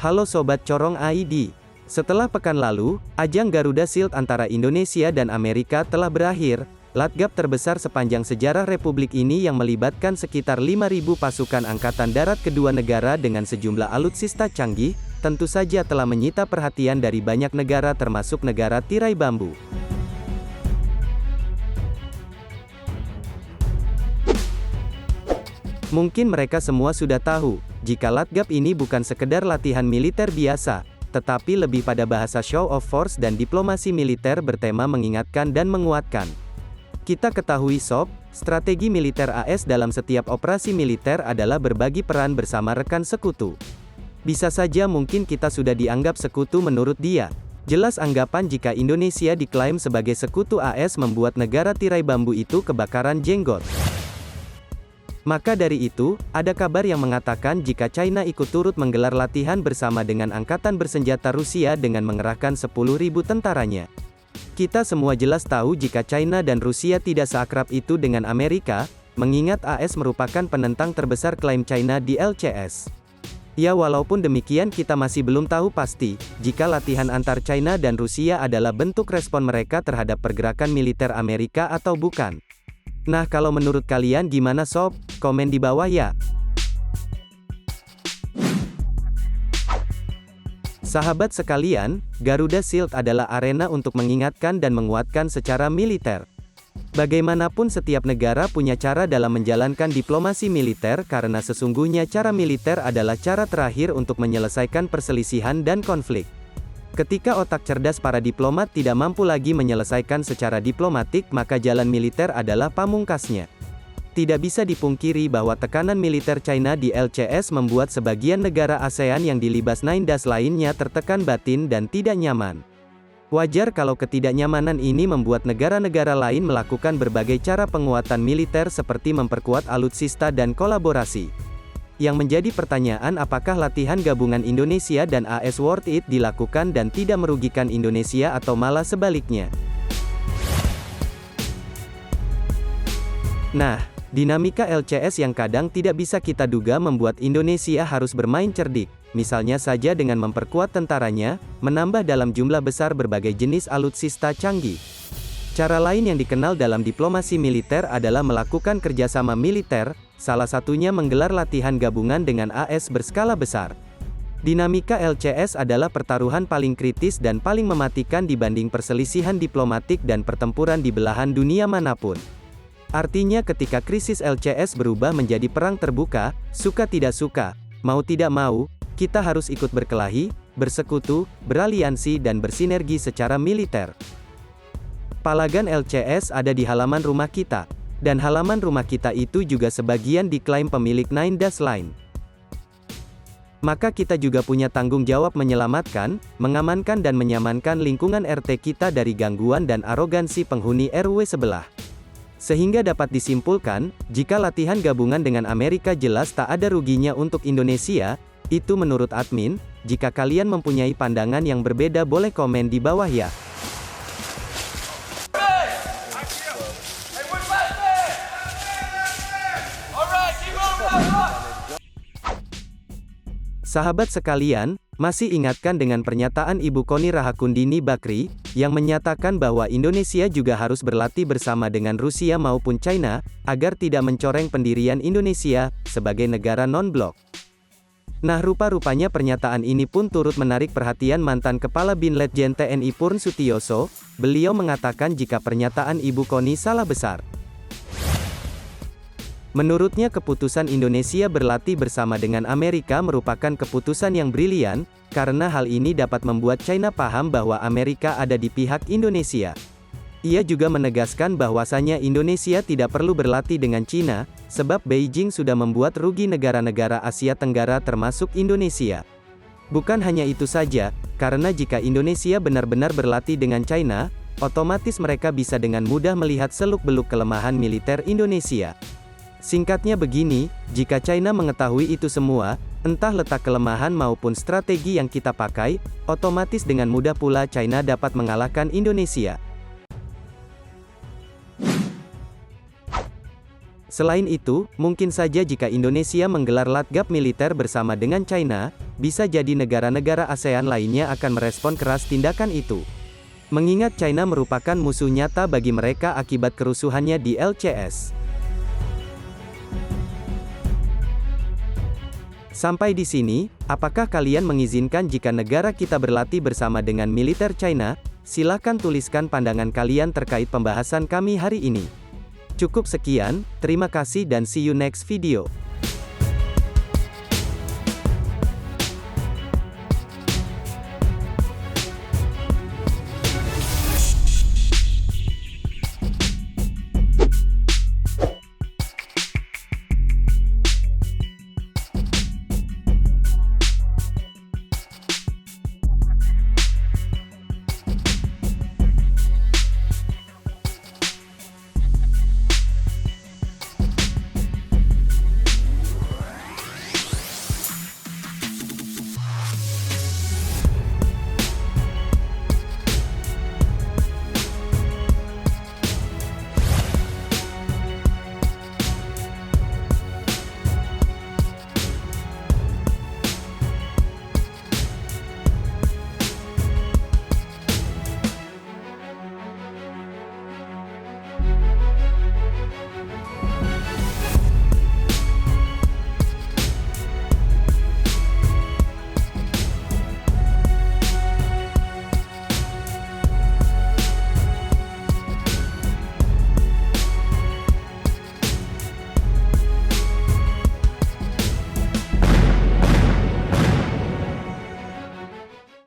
Halo Sobat Corong ID. Setelah pekan lalu, ajang Garuda Shield antara Indonesia dan Amerika telah berakhir. Latgab terbesar sepanjang sejarah Republik ini yang melibatkan sekitar 5.000 pasukan angkatan darat kedua negara dengan sejumlah alutsista canggih, tentu saja telah menyita perhatian dari banyak negara termasuk negara tirai bambu. Mungkin mereka semua sudah tahu, jika Latgab ini bukan sekedar latihan militer biasa, tetapi lebih pada bahasa show of force dan diplomasi militer bertema mengingatkan dan menguatkan. Kita ketahui sob, strategi militer AS dalam setiap operasi militer adalah berbagi peran bersama rekan sekutu. Bisa saja mungkin kita sudah dianggap sekutu menurut dia. Jelas anggapan jika Indonesia diklaim sebagai sekutu AS membuat negara tirai bambu itu kebakaran jenggot. Maka dari itu, ada kabar yang mengatakan jika China ikut turut menggelar latihan bersama dengan angkatan bersenjata Rusia dengan mengerahkan 10.000 tentaranya. Kita semua jelas tahu jika China dan Rusia tidak seakrab itu dengan Amerika, mengingat AS merupakan penentang terbesar klaim China di LCS. Ya walaupun demikian kita masih belum tahu pasti, jika latihan antar China dan Rusia adalah bentuk respon mereka terhadap pergerakan militer Amerika atau bukan. Nah kalau menurut kalian gimana sob? Komen di bawah ya. Sahabat sekalian, Garuda Shield adalah arena untuk mengingatkan dan menguatkan secara militer. Bagaimanapun setiap negara punya cara dalam menjalankan diplomasi militer karena sesungguhnya cara militer adalah cara terakhir untuk menyelesaikan perselisihan dan konflik. Ketika otak cerdas para diplomat tidak mampu lagi menyelesaikan secara diplomatik maka jalan militer adalah pamungkasnya. Tidak bisa dipungkiri bahwa tekanan militer China di LCS membuat sebagian negara ASEAN yang dilibas 9 das lainnya tertekan batin dan tidak nyaman. Wajar kalau ketidaknyamanan ini membuat negara-negara lain melakukan berbagai cara penguatan militer seperti memperkuat alutsista dan kolaborasi. Yang menjadi pertanyaan apakah latihan gabungan Indonesia dan AS worth it dilakukan dan tidak merugikan Indonesia atau malah sebaliknya. Nah, dinamika LCS yang kadang tidak bisa kita duga membuat Indonesia harus bermain cerdik, misalnya saja dengan memperkuat tentaranya, menambah dalam jumlah besar berbagai jenis alutsista canggih. Cara lain yang dikenal dalam diplomasi militer adalah melakukan kerjasama militer, salah satunya menggelar latihan gabungan dengan AS berskala besar. Dinamika LCS adalah pertaruhan paling kritis dan paling mematikan dibanding perselisihan diplomatik dan pertempuran di belahan dunia manapun. Artinya ketika krisis LCS berubah menjadi perang terbuka, suka tidak suka, mau tidak mau, kita harus ikut berkelahi, bersekutu, beraliansi dan bersinergi secara militer. Palagan LCS ada di halaman rumah kita, dan halaman rumah kita itu juga sebagian diklaim pemilik 9 das Line. Maka kita juga punya tanggung jawab menyelamatkan, mengamankan dan menyamankan lingkungan RT kita dari gangguan dan arogansi penghuni RW sebelah. Sehingga dapat disimpulkan, jika latihan gabungan dengan Amerika jelas tak ada ruginya untuk Indonesia, itu menurut admin. Jika kalian mempunyai pandangan yang berbeda boleh komen di bawah ya. Sahabat sekalian, masih ingatkan dengan pernyataan Ibu Koni Rahakundini Bakri, yang menyatakan bahwa Indonesia juga harus berlatih bersama dengan Rusia maupun China, agar tidak mencoreng pendirian Indonesia, sebagai negara non-blok. Nah rupa-rupanya pernyataan ini pun turut menarik perhatian mantan Kepala Bin Letjen TNI Purn Sutioso. Beliau mengatakan jika pernyataan Ibu Koni salah besar. Menurutnya keputusan Indonesia berlatih bersama dengan Amerika merupakan keputusan yang brilian, karena hal ini dapat membuat China paham bahwa Amerika ada di pihak Indonesia. Ia juga menegaskan bahwasanya Indonesia tidak perlu berlatih dengan China, sebab Beijing sudah membuat rugi negara-negara Asia Tenggara termasuk Indonesia. Bukan hanya itu saja, karena jika Indonesia benar-benar berlatih dengan China, otomatis mereka bisa dengan mudah melihat seluk-beluk kelemahan militer Indonesia. Singkatnya begini, jika China mengetahui itu semua, entah letak kelemahan maupun strategi yang kita pakai, otomatis dengan mudah pula China dapat mengalahkan Indonesia. Selain itu, mungkin saja jika Indonesia menggelar latgab militer bersama dengan China, bisa jadi negara-negara ASEAN lainnya akan merespon keras tindakan itu. Mengingat China merupakan musuh nyata bagi mereka akibat kerusuhannya di LCS. Sampai di sini, apakah kalian mengizinkan jika negara kita berlatih bersama dengan militer China? Silahkan tuliskan pandangan kalian terkait pembahasan kami hari ini. Cukup sekian, terima kasih dan see you next video.